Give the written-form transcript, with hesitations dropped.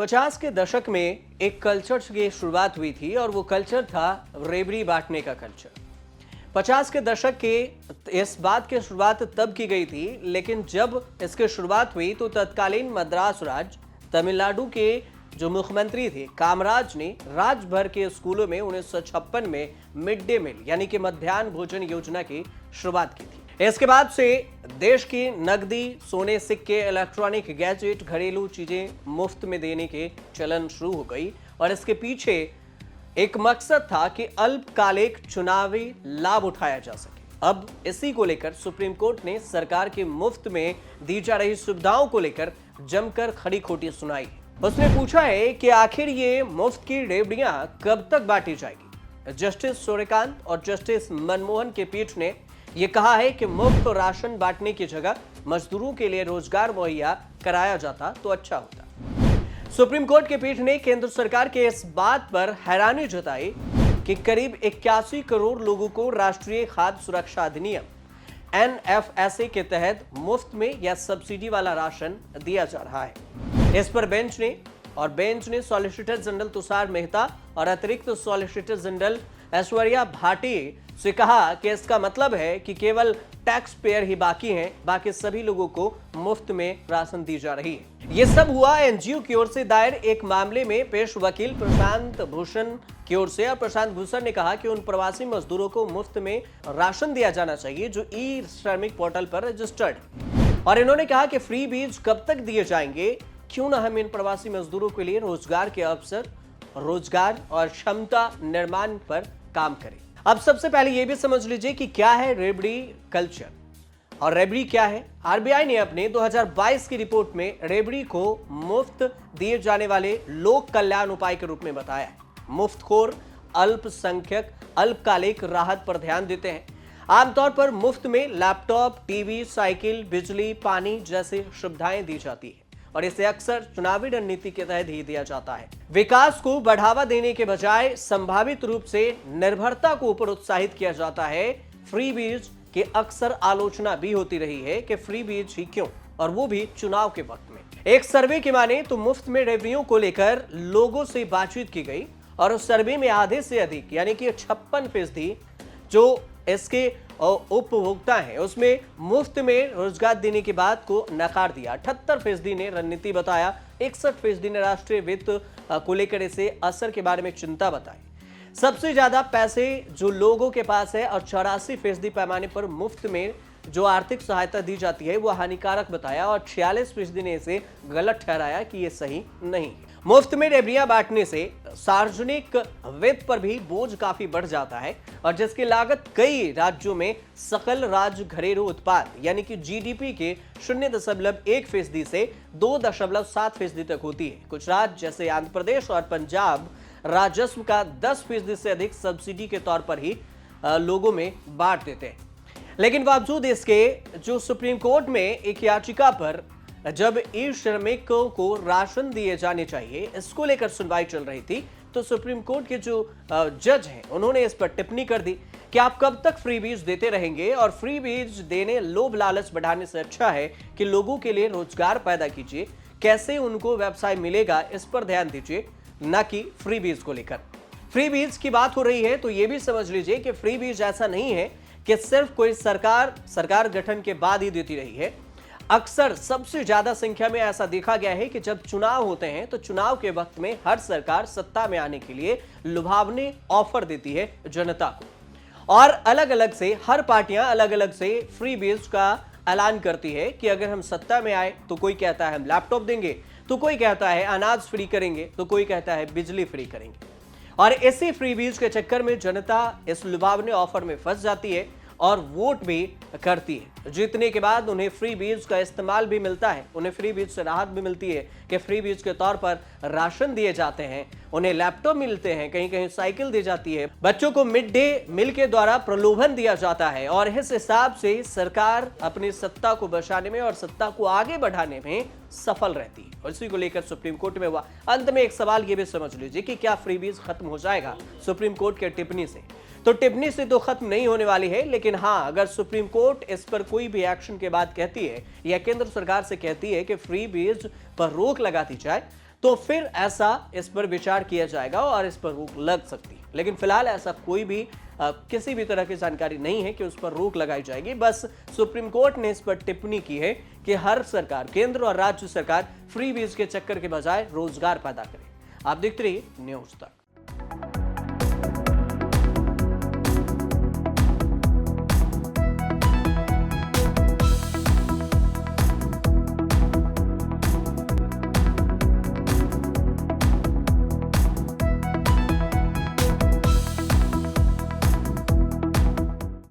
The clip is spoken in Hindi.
50 के दशक में एक कल्चर की शुरुआत हुई थी और वो कल्चर था रेबड़ी बांटने का कल्चर। 50 के दशक के इस बात की शुरुआत तब की गई थी, लेकिन जब इसकी शुरुआत हुई तो तत्कालीन मद्रास राज्य तमिलनाडु के जो मुख्यमंत्री थे कामराज ने राज्य भर के स्कूलों में 1956 में मिड डे मील यानी कि मध्याह्न भोजन योजना की शुरुआत की थी। इसके बाद से देश की नकदी, सोने, सिक्के, इलेक्ट्रॉनिक गैजेट, घरेलू चीजें मुफ्त में देने के चलन शुरू हो गई और इसके पीछे एक मकसद था कि अल्पकालिक चुनावी लाभ उठाया जा सके। अब इसी को लेकर सुप्रीम कोर्ट ने सरकार के मुफ्त में दी जा रही सुविधाओं को लेकर जमकर खड़ी खोटी सुनाई। उसने पूछा है कि आखिर ये मुफ्त की रेवड़ियां कब तक बांटी जाएगी। जस्टिस सूर्यकांत और जस्टिस मनमोहन की पीठ ने यह कहा है कि मुफ्त राशन बांटने की जगह मजदूरों के लिए रोजगार मुहैया कराया जाता तो अच्छा होता। सुप्रीम कोर्ट की पीठ ने केंद्र सरकार के इस बात पर हैरानी जताई कि करीब 81 करोड़ लोगों को राष्ट्रीय खाद्य सुरक्षा अधिनियम NFSA के तहत मुफ्त में या सब्सिडी वाला राशन दिया जा रहा है। इस पर बेंच ने सॉलिसिटर जनरल तुषार मेहता और अतिरिक्त सॉलिसिटर जनरल ऐश्वर्या भाटी से कहा कि इसका मतलब है कि केवल टैक्स पेयर ही बाकी हैं, बाकी सभी लोगों को मुफ्त में राशन दी जा रही है। यह सब हुआ एनजीओ की ओर से दायर एक मामले में पेश वकील प्रशांत भूषण की ओर से। प्रशांत भूषण ने कहा कि उन प्रवासी मजदूरों को मुफ्त में राशन दिया जाना चाहिए जो ई श्रमिक पोर्टल पर रजिस्टर्ड, और इन्होंने कहा कि फ्री बीज कब तक दिए जाएंगे, क्यों ना हम इन प्रवासी मजदूरों के लिए रोजगार के अवसर, रोजगार और क्षमता निर्माण पर काम करें। अब सबसे पहले यह भी समझ लीजिए कि क्या है रेबड़ी कल्चर और रेबड़ी क्या है। आरबीआई ने अपने 2022 की रिपोर्ट में रेबड़ी को मुफ्त दिए जाने वाले लोक कल्याण उपाय के रूप में बताया है। मुफ्तखोर अल्पसंख्यक अल्पकालिक राहत पर ध्यान देते हैं। आमतौर पर मुफ्त में लैपटॉप, टीवी, साइकिल, बिजली, पानी जैसी सुविधाएं दी जाती है और इसे अक्सर चुनावी रणनीति के तहत ही दिया जाता है। विकास को बढ़ावा देने के बजाय संभावित रूप से निर्भरता को प्रोत्साहित किया जाता है। फ्री बीज की अक्सर आलोचना भी होती रही है कि फ्री बीज ही क्यों, और वो भी चुनाव के वक्त में। एक सर्वे की माने तो मुफ्त में रेवड़ियों को लेकर लोगों से बातचीत की गई और उस सर्वे में आधे से अधिक यानी कि 56% जो इसके उपभोक्ता हैं उसमें मुफ्त में रोजगार देने की बात को नकार दिया। 78% ने रणनीति बताया, 61% ने राष्ट्रीय वित्त को लेकर इसे असर के बारे में चिंता बताई। सबसे ज्यादा पैसे जो लोगों के पास है और 84% पैमाने पर मुफ्त में जो आर्थिक सहायता दी जाती है वो हानिकारक बताया और 46% ने इसे गलत ठहराया कि ये सही नहीं। मुफ्त में रेवड़ियां बांटने से सार्वजनिक वित्त पर भी बोझ काफी बढ़ जाता है और जिसकी लागत कई राज्यों में सकल राज्य घरेलू उत्पाद यानी कि जीडीपी के 0.1% से 2.7% तक होती है। कुछ राज्य जैसे आंध्र प्रदेश और पंजाब राजस्व का 10% से अधिक सब्सिडी के तौर पर ही लोगों में बांट देते हैं। लेकिन बावजूद इसके जो सुप्रीम कोर्ट में एक याचिका पर जब ई श्रमिकों को राशन दिए जाने चाहिए इसको लेकर सुनवाई चल रही थी तो सुप्रीम कोर्ट के जो जज हैं उन्होंने इस पर टिप्पणी कर दी कि आप कब तक फ्री बीज देते रहेंगे और फ्री बीज देने लोभ लालच बढ़ाने से अच्छा है कि लोगों के लिए रोजगार पैदा कीजिए। कैसे उनको व्यवसाय मिलेगा इस पर ध्यान दीजिए, न कि फ्री बीज को लेकर। फ्री बीज की बात हो रही है तो यह भी समझ लीजिए कि फ्री बीज ऐसा नहीं है कि सिर्फ कोई सरकार गठन के बाद ही देती रही है। अक्सर सबसे ज्यादा संख्या में ऐसा देखा गया है कि जब चुनाव होते हैं तो चुनाव के वक्त में हर सरकार सत्ता में आने के लिए लुभावने ऑफर देती है जनता को, और अलग अलग से हर पार्टियां अलग अलग से फ्री बीज का ऐलान करती है कि अगर हम सत्ता में आए तो कोई कहता है हम लैपटॉप देंगे, तो कोई कहता है अनाज फ्री करेंगे, तो कोई कहता है बिजली फ्री करेंगे। और इसी फ्री बीज के चक्कर में जनता इस लुभावने ऑफर में फंस जाती है और वोट भी करती है। जीतने के बाद उन्हें फ्री बीज का इस्तेमाल भी मिलता है, उन्हें फ्री बीज से राहत भी मिलती है कि फ्री बीज के तौर पर राशन दिए जाते हैं, उन्हें लैपटॉप मिलते हैं, कहीं कहीं साइकिल दी जाती है, बच्चों को मिड डे मील के द्वारा प्रलोभन दिया जाता है और इस हिसाब से सरकार अपनी सत्ता को बचाने में और सत्ता को आगे बढ़ाने में सफल रहती है। और इसी को लेकर सुप्रीम कोर्ट में हुआ। अंत में एक सवाल ये भी समझ लीजिए कि क्या फ्री बीज खत्म हो जाएगा सुप्रीम कोर्ट के टिप्पणी से? तो टिप्पणी से तो खत्म नहीं होने वाली है, लेकिन हाँ, अगर सुप्रीम कोर्ट इस पर कोई भी एक्शन के बाद कहती है या केंद्र सरकार से कहती है कि फ्री बीज पर रोक लगा दी जाए, तो फिर ऐसा इस पर विचार किया जाएगा और इस पर रोक लग सकती है। लेकिन फिलहाल ऐसा कोई भी किसी भी तरह की जानकारी नहीं है कि उस पर रोक लगाई जाएगी। बस सुप्रीम कोर्ट ने इस पर टिप्पणी की है कि हर सरकार, केंद्र और राज्य सरकार फ्री बीज के चक्कर के बजाय रोजगार पैदा करे। आप देखते रहिए न्यूज़ तक।